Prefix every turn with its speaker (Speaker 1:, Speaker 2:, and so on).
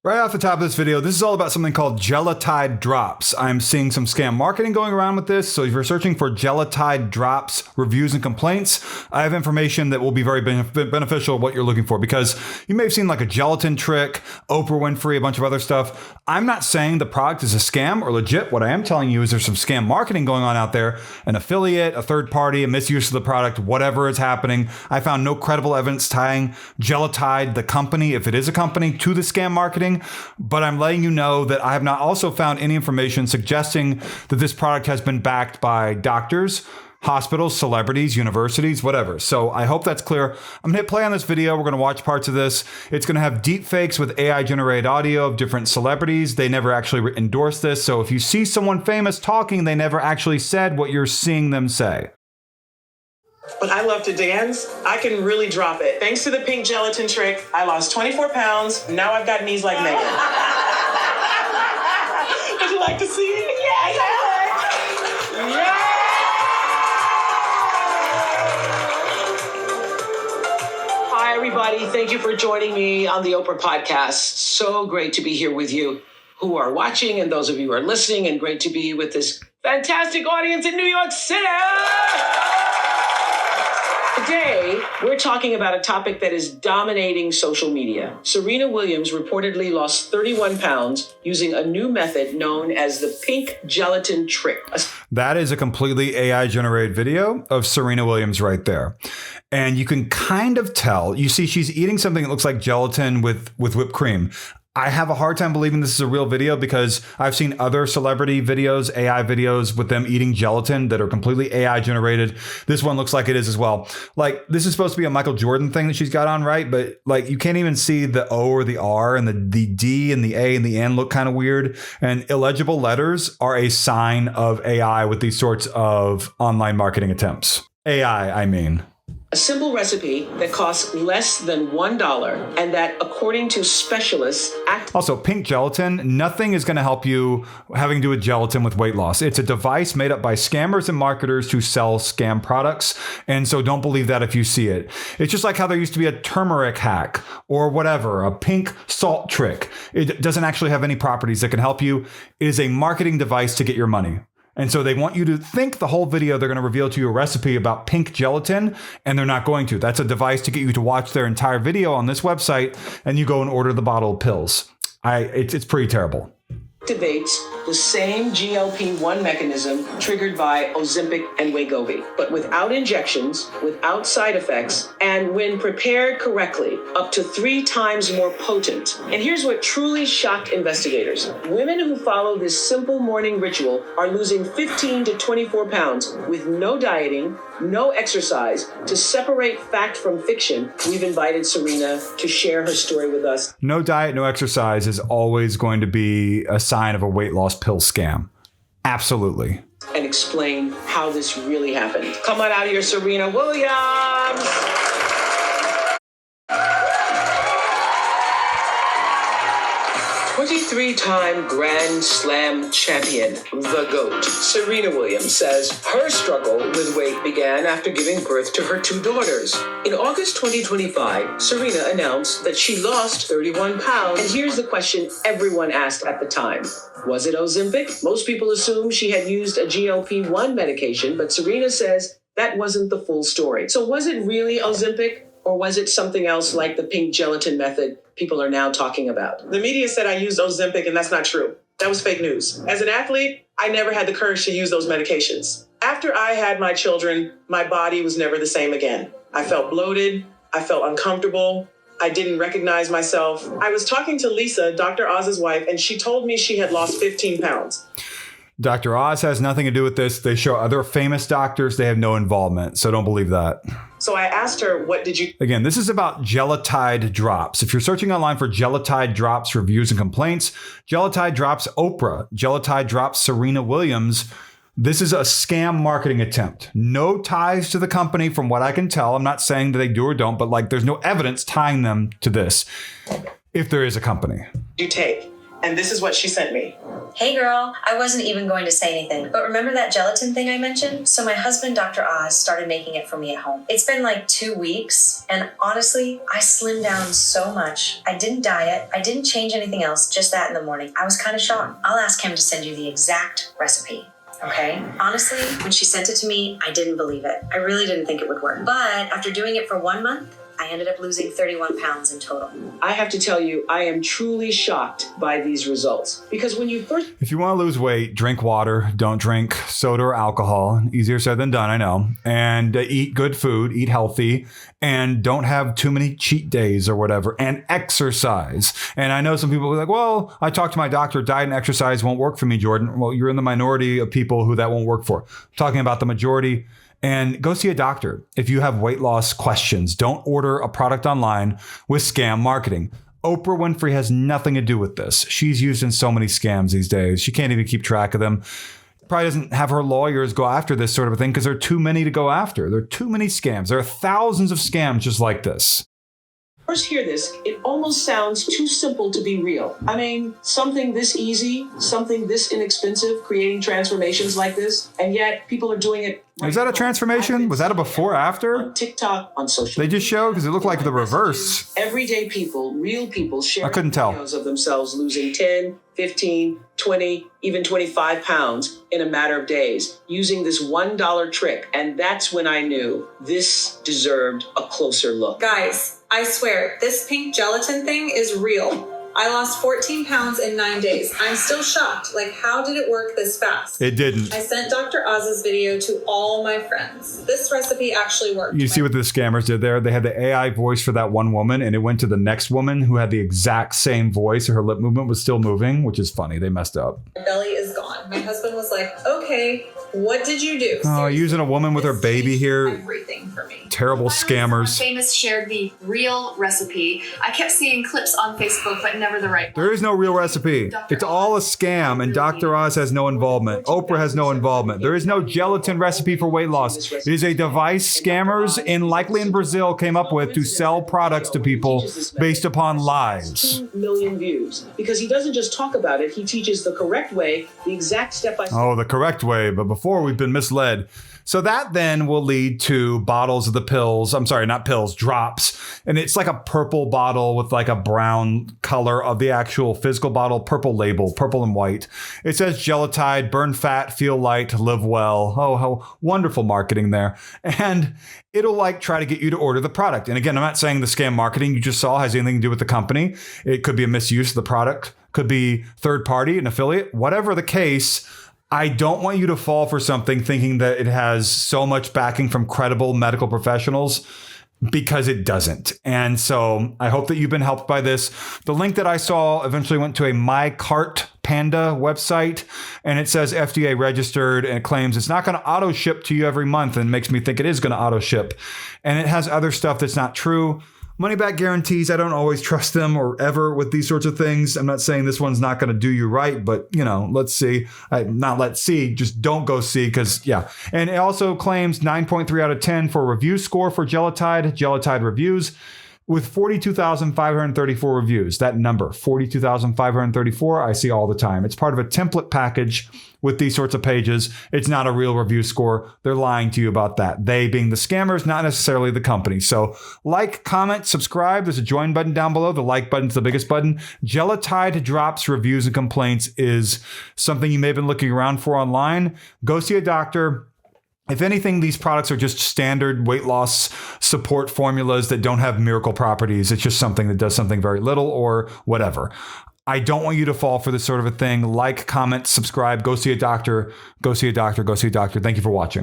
Speaker 1: Right off the top of this video, this is all about something called Gelatide Drops. I'm seeing some scam marketing going around with this, so if you're searching for Gelatide Drops reviews and complaints, I have information that will be very beneficial what you're looking for, because you may have seen like a gelatin trick, Oprah Winfrey, a bunch of other stuff. I'm not saying the product is a scam or legit. What I am telling you is there's some scam marketing going on out there, an affiliate, a third party, a misuse of the product, whatever is happening. I found no credible evidence tying Gelatide, the company, if it is a company, to the scam marketing. But I'm letting you know that I have not also found any information suggesting that this product has been backed by doctors, hospitals, celebrities, universities, whatever. So I hope that's clear. I'm going to hit play on this video. We're going to watch parts of this. It's going to have deep fakes with AI generated audio of different celebrities. They never actually endorsed this. So if you see someone famous talking, they never actually said what you're seeing them say.
Speaker 2: But I love to dance. I can really drop it. Thanks to the pink gelatin trick, I lost 24 pounds. Now I've got knees like Megan. Would you like to see it? Yeah. Hi, everybody. Thank you for joining me on the Oprah Podcast. So great to be here with you who are watching and those of you who are listening, and great to be with this fantastic audience in New York City. Today, we're talking about a topic that is dominating social media. Serena Williams reportedly lost 31 pounds using a new method known as the pink gelatin trick.
Speaker 1: That is a completely AI generated video of Serena Williams right there. And you can kind of tell, you see she's eating something that looks like gelatin with whipped cream. I have a hard time believing this is a real video because I've seen other celebrity videos, AI videos with them eating gelatin that are completely AI generated. This one looks like it is as well. Like, this is supposed to be a Michael Jordan thing that she's got on, right? But like, you can't even see the O or the R, and the D and the A and the N look kind of weird. And illegible letters are a sign of AI with these sorts of online marketing attempts. AI, I mean.
Speaker 2: A simple recipe that costs less than $1 and that, according to specialists,
Speaker 1: Also, pink gelatin, nothing is going to help you having to do with gelatin with weight loss. It's a device made up by scammers and marketers to sell scam products. And so don't believe that if you see it. It's just like how there used to be a turmeric hack or whatever, a pink salt trick. It doesn't actually have any properties that can help you. It is a marketing device to get your money. And so they want you to think the whole video they're going to reveal to you a recipe about pink gelatin, and they're not going to. That's a device to get you to watch their entire video on this website, and you go and order the bottle of pills. It's pretty terrible.
Speaker 2: Activates the same GLP-1 mechanism triggered by Ozempic and Wegovy, but without injections, without side effects, and when prepared correctly, up to 3 times more potent. And here's what truly shocked investigators. Women who follow this simple morning ritual are losing 15 to 24 pounds with no dieting, no exercise. To separate fact from fiction, we've invited Serena to share her story with us.
Speaker 1: No diet, no exercise is always going to be a sign of a weight loss pill scam. Absolutely.
Speaker 2: And explain how this really happened. Come on out here, Serena Williams. 23-time Grand Slam champion, the GOAT, Serena Williams, says her struggle with weight began after giving birth to her 2 daughters. In August 2025, Serena announced that she lost 31 pounds. And here's the question everyone asked at the time. Was it Ozempic? Most people assume she had used a GLP-1 medication, but Serena says that wasn't the full story. So was it really Ozempic? Or was it something else like the pink gelatin method people are now talking about? The media said I used Ozempic, and that's not true. That was fake news. As an athlete, I never had the courage to use those medications. After I had my children, my body was never the same again. I felt bloated. I felt uncomfortable. I didn't recognize myself. I was talking to Lisa, Dr. Oz's wife, and she told me she had lost 15 pounds.
Speaker 1: Dr. Oz has nothing to do with this. They show other famous doctors. They have no involvement. So don't believe that.
Speaker 2: So I asked her, what did you...
Speaker 1: Again, this is about Gelatide Drops. If you're searching online for Gelatide Drops reviews and complaints, Gelatide Drops Oprah, Gelatide Drops Serena Williams, this is a scam marketing attempt. No ties to the company from what I can tell. I'm not saying that they do or don't, but like there's no evidence tying them to this, if there is a company.
Speaker 2: You take. And this is what she sent me.
Speaker 3: Hey girl, I wasn't even going to say anything, but remember that gelatin thing I mentioned? So my husband, Dr. Oz, started making it for me at home. It's been like 2 weeks, and honestly, I slimmed down so much. I didn't diet, I didn't change anything else, just that in the morning. I was kind of shocked. I'll ask him to send you the exact recipe. Okay? Honestly, when she sent it to me, I didn't believe it. I really didn't think it would work. But after doing it for 1 month, I ended up losing 31 pounds in total.
Speaker 2: I have to tell you, I am truly shocked by these results. Because when you first...
Speaker 1: If you want to lose weight, drink water. Don't drink soda or alcohol. Easier said than done, I know. And eat good food, eat healthy, and don't have too many cheat days or whatever. And exercise. And I know some people are like, well, I talked to my doctor, diet and exercise won't work for me, Jordan. Well, you're in the minority of people who that won't work for. I'm talking about the majority. And go see a doctor if you have weight loss questions. Don't order a product online with scam marketing. Oprah Winfrey has nothing to do with this. She's used in so many scams these days. She can't even keep track of them. Probably doesn't have her lawyers go after this sort of a thing because there are too many to go after. There are too many scams. There are thousands of scams just like this.
Speaker 2: First hear this, it almost sounds too simple to be real. I mean, something this easy, something this inexpensive, creating transformations like this, and yet people are doing it.
Speaker 1: Is that a transformation? Was that a before after?
Speaker 2: On TikTok, on social
Speaker 1: They just showed because it looked like the reverse.
Speaker 2: Everyday people, real people sharing
Speaker 1: I couldn't tell.
Speaker 2: videos of themselves losing 10, 15, 20, even 25 pounds in a matter of days using this $1 trick. And that's when I knew this deserved a closer look.
Speaker 4: Guys, I swear, this pink gelatin thing is real. I lost 14 pounds in 9 days. I'm still shocked. Like, how did it work this fast?
Speaker 1: It didn't.
Speaker 4: I sent Dr. Oz's video to all my friends. This recipe actually worked.
Speaker 1: You see what the scammers did there? They had the AI voice for that one woman, and it went to the next woman who had the exact same voice. Her lip movement was still moving, which is funny. They messed up.
Speaker 4: My belly is gone. My husband was like, okay, what did you do?
Speaker 1: Oh,
Speaker 4: Seriously,
Speaker 1: using a woman with her
Speaker 4: this
Speaker 1: baby
Speaker 4: changed
Speaker 1: here.
Speaker 4: Everything for me.
Speaker 1: Terrible
Speaker 5: Finally,
Speaker 1: scammers.
Speaker 5: someone famous shared the real recipe. I kept seeing clips on Facebook, but never the right one.
Speaker 1: There is no real recipe.
Speaker 5: Dr.
Speaker 1: It's all a
Speaker 5: Oz
Speaker 1: scam, and Dr. Oz has no involvement. Oprah has no involvement. There is no gelatin recipe for weight loss. It is a device scammers, likely in Brazil, came up with to sell products to people based upon lies.
Speaker 2: 2 million views. Because he doesn't just talk about it, he teaches the correct way, the exact step-by-step.
Speaker 1: Oh, the correct way, but before we've been misled. So that then will lead to bottles of the pills. I'm sorry, not pills, drops. And it's like a purple bottle with like a brown color of the actual physical bottle, purple label, purple and white. It says Gelatide, burn fat, feel light, live well. Oh, how wonderful marketing there. And it'll like try to get you to order the product. And again, I'm not saying the scam marketing you just saw has anything to do with the company. It could be a misuse of the product, could be third party, an affiliate, whatever the case. I don't want you to fall for something thinking that it has so much backing from credible medical professionals, because it doesn't. And so I hope that you've been helped by this. The link that I saw eventually went to a MyCart Panda website, and it says FDA registered, and it claims it's not going to auto ship to you every month, and makes me think it is going to auto ship. And it has other stuff that's not true. Money back guarantees, I don't always trust them or ever with these sorts of things. I'm not saying this one's not going to do you right, but, you know, let's see. Not let's see, just don't go see, because, yeah. And it also claims 9.3 out of 10 for review score for Gelatide, Gelatide reviews, with 42,534 reviews. That number, 42,534, I see all the time. It's part of a template package with these sorts of pages. It's not a real review score. They're lying to you about that. They being the scammers, not necessarily the company. So like, comment, subscribe. There's a join button down below. The like button's the biggest button. Gelatide drops, reviews, and complaints is something you may have been looking around for online. Go see a doctor. If anything, these products are just standard weight loss support formulas that don't have miracle properties. It's just something that does something very little or whatever. I don't want you to fall for this sort of a thing. Like, comment, subscribe, go see a doctor, go see a doctor, go see a doctor. Thank you for watching.